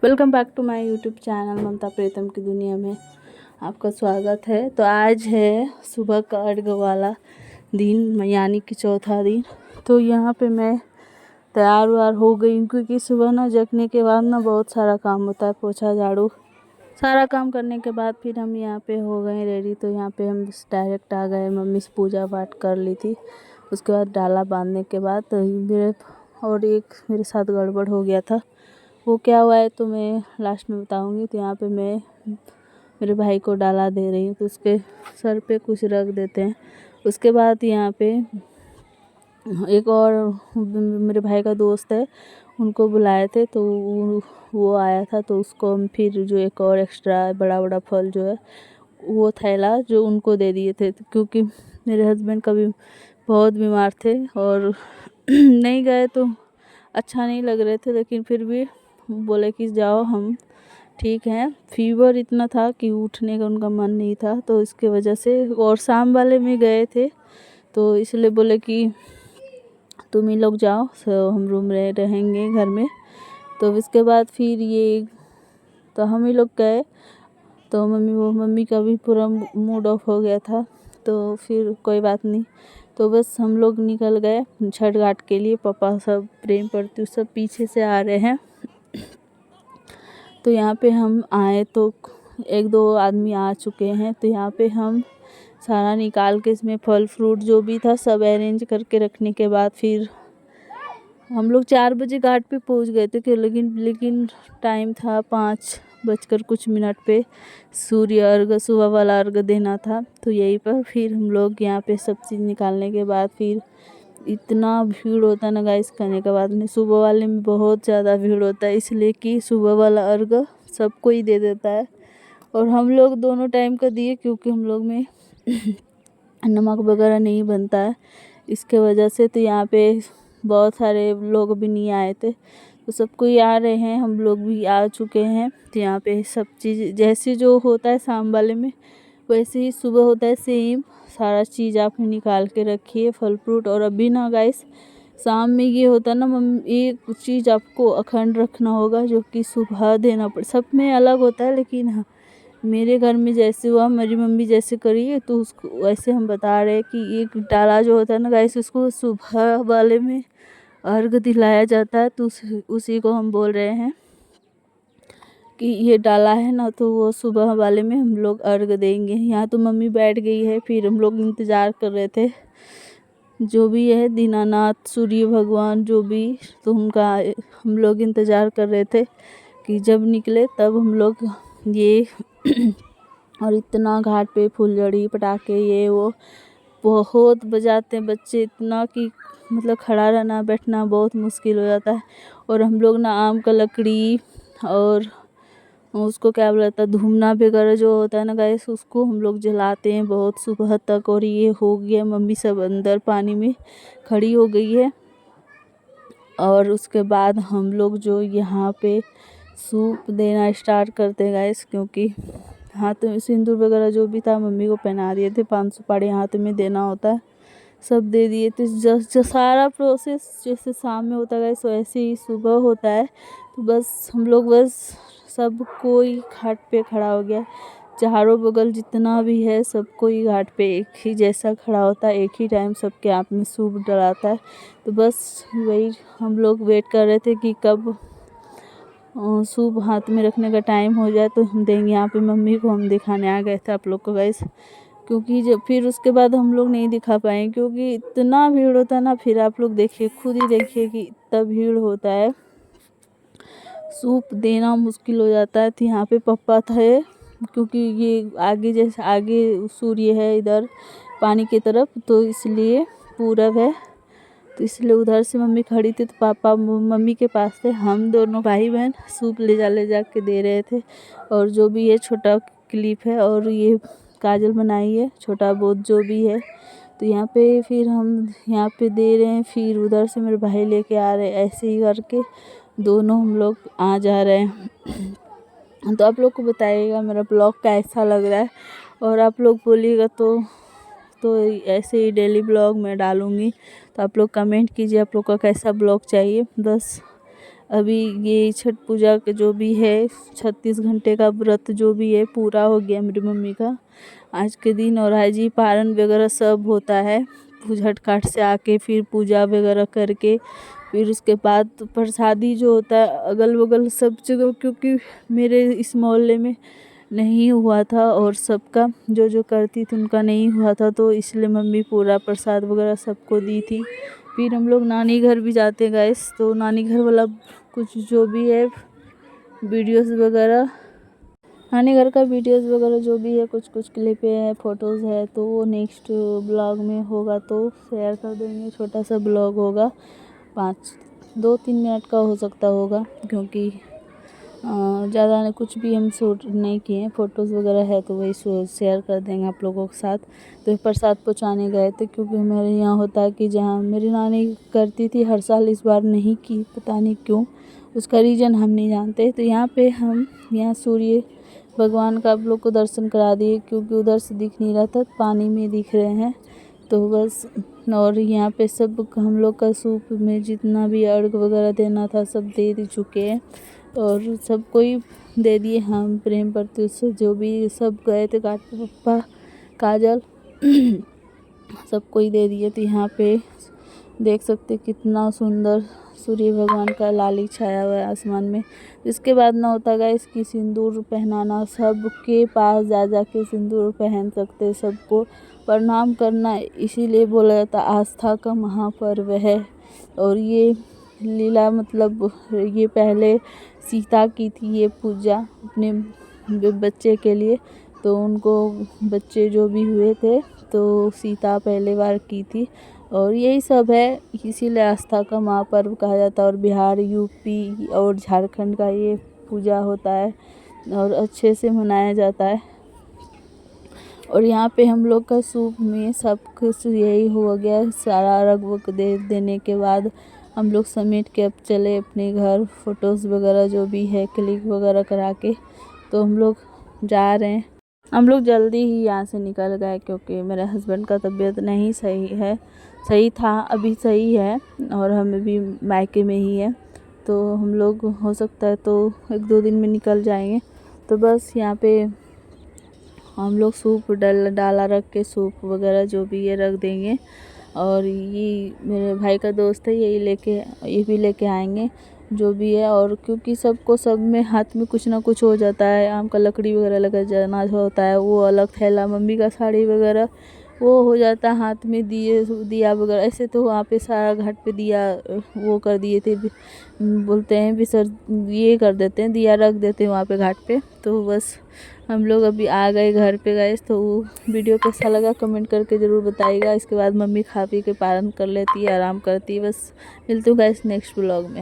Welcome back to my YouTube channel Mamta Pritam की दुनिया में आपका स्वागत है। तो आज है सुबह का अर्घ वाला दिन, यानी कि चौथा दिन। तो यहाँ पे मैं तैयार वार हो गई हूँ, क्योंकि सुबह ना जगने के बाद ना बहुत सारा काम होता है, पोछा झाड़ू सारा काम करने के बाद फिर हम यहाँ पे हो गए रेडी। तो यहाँ पे हम डायरेक्ट आ गए, मम्मी से पूजा पाठ कर ली थी। उसके बाद डाला बांधने के बाद तो मेरे साथ गड़बड़ हो गया था। वो क्या हुआ है तो मैं लास्ट में बताऊंगी। तो यहाँ पे मैं मेरे भाई को डाला दे रही हूँ, तो उसके सर पे कुछ रख देते हैं। उसके बाद यहाँ पे एक और मेरे भाई का दोस्त है, उनको बुलाए थे, तो वो आया था। तो उसको हम फिर जो एक और एक्स्ट्रा बड़ा बड़ा फल जो है वो थैला जो उनको दे दिए थे, क्योंकि मेरे हस्बैंड कभी बहुत बीमार थे और नहीं गए तो अच्छा नहीं लग रहे थे, लेकिन फिर भी बोले कि जाओ, हम ठीक हैं। फीवर इतना था कि उठने का उनका मन नहीं था, तो इसके वजह से, और शाम वाले में गए थे, तो इसलिए बोले कि तुम ही लोग जाओ, सो हम रूम रहेंगे घर में। तो इसके बाद फिर तो हम ही लोग गए। तो मम्मी का भी पूरा मूड ऑफ हो गया था, तो फिर कोई बात नहीं। तो बस हम लोग निकल गए छठ घाट के लिए। पापा सब, प्रेम प्रत्यु सब पीछे से आ रहे हैं। तो यहाँ पे हम आए तो एक दो आदमी आ चुके हैं। तो यहाँ पे हम सारा निकाल के इसमें फल फ्रूट जो भी था सब अरेंज करके रखने के बाद फिर हम लोग 4 बजे घाट पे पहुँच गए थे, लेकिन टाइम था 5 बजकर कुछ मिनट पे। सूर्य अर्घ, सुबह वाला अर्घ देना था। तो यहीं पर फिर हम लोग यहाँ पे सब चीज़ निकालने के बाद फिर इतना भीड़ होता है ना गाइस, कहने के बाद में। सुबह वाले में बहुत ज़्यादा भीड़ होता है, इसलिए कि सुबह वाला अर्घ सबको ही दे देता है, और हम लोग दोनों टाइम का दिए, क्योंकि हम लोग में नमक वगैरह नहीं बनता है, इसके वजह से। तो यहाँ पे बहुत सारे लोग भी नहीं आए थे, तो सबको ही आ रहे हैं, हम लोग भी आ चुके हैं। तो यहाँ पे सब चीज़ जैसे जो होता है शाम वाले में, वैसे ही सुबह होता है सेम। सारा चीज़ आप निकाल के रखिए, फल फ्रूट। और अभी ना गाइस, शाम में ये होता है ना, एक चीज़ आपको अखंड रखना होगा, जो कि सुबह देना पड़े। सब में अलग होता है, लेकिन हाँ, मेरे घर में जैसे हुआ, मेरी मम्मी जैसे करी है, तो उसको वैसे हम बता रहे हैं कि एक डाला जो होता है ना गाइस, उसको सुबह वाले में अर्घ दिलाया जाता है। तो उसी को हम बोल रहे हैं कि ये डाला है ना, तो वो सुबह वाले में हम लोग अर्घ देंगे। यहाँ तो मम्मी बैठ गई है, फिर हम लोग इंतज़ार कर रहे थे जो भी है दीनानाथ, सूर्य भगवान जो भी, तो उनका हम लोग इंतज़ार कर रहे थे कि जब निकले तब हम लोग ये और इतना घाट पे फुलझड़ी, पटाखे, ये वो बहुत बजाते हैं बच्चे, इतना कि मतलब खड़ा रहना बैठना बहुत मुश्किल हो जाता है। और हम लोग ना आम का लकड़ी और उसको क्या बोलता है, धूमना वगैरह जो होता है ना गाइस, उसको हम लोग जलाते हैं बहुत सुबह तक। और ये हो गया, मम्मी सब अंदर पानी में खड़ी हो गई है। और उसके बाद हम लोग जो यहाँ पे सूप देना स्टार्ट करते हैं गाइस, क्योंकि हाथ में सिंदूर वगैरह जो भी था मम्मी को पहना दिए थे, 5 सुपारी हाथ में देना होता है, सब दे दिए थे। जो सारा प्रोसेस जैसे शाम में होता है गाइस, वैसे ही सुबह होता है। तो बस हम लोग सब कोई घाट पे खड़ा हो गया, चारों बगल जितना भी है सब कोई घाट पे एक ही जैसा खड़ा होता है, एक ही टाइम सबके हाथ में सूप डलाता है। तो बस वही हम लोग वेट कर रहे थे कि कब सूप हाथ में रखने का टाइम हो जाए तो हम देंगे। यहाँ पे मम्मी को हम दिखाने आ गए थे आप लोग को गाइस, क्योंकि जब फिर उसके बाद हम लोग नहीं दिखा पाए, क्योंकि इतना भीड़ होता है ना। फिर आप लोग देखिए, खुद ही देखिए कि इतना भीड़ होता है, सूप देना मुश्किल हो जाता है। तो यहाँ पे पापा थे, क्योंकि ये आगे जैसे आगे सूर्य है इधर पानी की तरफ, तो इसलिए पूरब है, तो इसलिए उधर से मम्मी खड़ी थी। तो पापा मम्मी के पास थे, हम दोनों भाई बहन सूप ले जा के दे रहे थे। और जो भी ये छोटा क्लिप है, और ये काजल बनाई है छोटा बहुत जो भी है, तो यहाँ पे फिर हम यहाँ पे दे रहे हैं। फिर उधर से मेरे भाई लेके आ रहे हैं, ऐसे ही करके दोनों हम लोग आ जा रहे हैं। तो आप लोग को बताइएगा मेरा ब्लॉग कैसा लग रहा है, और आप लोग बोलिएगा तो ऐसे ही डेली ब्लॉग मैं डालूँगी। तो आप लोग कमेंट कीजिए आप लोग का कैसा ब्लॉग चाहिए। बस अभी ये छठ पूजा का जो भी है 36 घंटे का व्रत जो भी है पूरा हो गया मेरी मम्मी का आज के दिन। और आज ही पारण वगैरह सब होता है, पूजा घाट से आके फिर पूजा वगैरह करके फिर उसके बाद प्रसादी जो होता है अगल बगल सब जगह, क्योंकि मेरे इस मोहल्ले में नहीं हुआ था और सबका जो जो करती थी उनका नहीं हुआ था, तो इसलिए मम्मी पूरा प्रसाद वगैरह सबको दी थी। फिर हम लोग नानी घर भी जाते गाइस, तो नानी घर वाला कुछ जो भी है वीडियोस वगैरह, नानी घर का वीडियोस वगैरह जो भी है कुछ कुछ क्लिप है, फ़ोटोज़ है, तो वो नेक्स्ट ब्लॉग में होगा तो शेयर कर देंगे। छोटा सा ब्लॉग होगा, 2-3 मिनट का हो सकता होगा, क्योंकि ज़्यादा कुछ भी हम शूट नहीं किए हैं, फ़ोटोज़ वगैरह है तो वही शेयर कर देंगे आप लोगों के साथ। तो प्रसाद पहुँचाने गए थे, क्योंकि मेरे यहाँ होता है कि जहाँ मेरी नानी करती थी हर साल, इस बार नहीं की, पता नहीं क्यों, उसका रीज़न हम नहीं जानते। तो यहाँ पे हम यहाँ सूर्य भगवान का आप लोग को दर्शन करा दिए, क्योंकि उधर से दिख नहीं रहा था, पानी में दिख रहे हैं तो बस। और यहाँ पे सब हम लोग का सूप में जितना भी अर्घ वगैरह देना था सब दे चुके हैं और सब कोई दे दिए। हम प्रेम प्रत्युष से जो भी सब गए थे घाट पे, पप्पा, काजल सबको ही दे दिए। तो यहाँ पे देख सकते कितना सुंदर सूर्य भगवान का लाली छाया हुआ है आसमान में। इसके बाद ना होता है इसकी सिंदूर पहनाना, सबके पास जा के सिंदूर पहन सकते, सबको प्रणाम करना, इसीलिए बोला जाता आस्था का महापर्व है। और ये लीला मतलब ये पहले सीता की थी ये पूजा अपने बच्चे के लिए, तो उनको बच्चे जो भी हुए थे तो सीता पहले बार की थी। और यही सब है, इसीलिए आस्था का महापर्व कहा जाता है। और बिहार, यूपी और झारखंड का ये पूजा होता है और अच्छे से मनाया जाता है। और यहाँ पे हम लोग का सूप में सब कुछ यही हो गया। सारा अर्घ देने के बाद हम लोग समेट के अब चले अपने घर, फ़ोटोज़ वगैरह जो भी है क्लिक वगैरह करा के तो हम लोग जा रहे हैं। हम लोग जल्दी ही यहाँ से निकल गए, क्योंकि मेरे हस्बैंड का तबीयत नहीं सही था, अभी सही है और हमें भी मायके में ही है, तो हम लोग हो सकता है तो 1-2 दिन में निकल जाएंगे। तो बस यहाँ पे हम लोग सूप डाला रख के सूप वगैरह जो भी ये रख देंगे। और ये मेरे भाई का दोस्त है, ये भी लेके आएंगे जो भी है। और क्योंकि सब में हाथ में कुछ ना कुछ हो जाता है, आम का लकड़ी वगैरह लगा जाना होता है, वो अलग थैला, मम्मी का साड़ी वगैरह वो हो जाता है हाथ में, दिया वगैरह। ऐसे तो वहाँ पे सारा घाट पे दिया वो कर दिए थे, बोलते हैं ये कर देते हैं, दिया रख देते हैं वहाँ पे घाट पे। तो बस हम लोग अभी आ गए घर पे गाइस। तो वीडियो कैसा लगा कमेंट करके ज़रूर बताइएगा। इसके बाद मम्मी खा पी के पारण कर लेती है, आराम करती है। बस मिलती हूँ गाइस नेक्स्ट ब्लॉग में।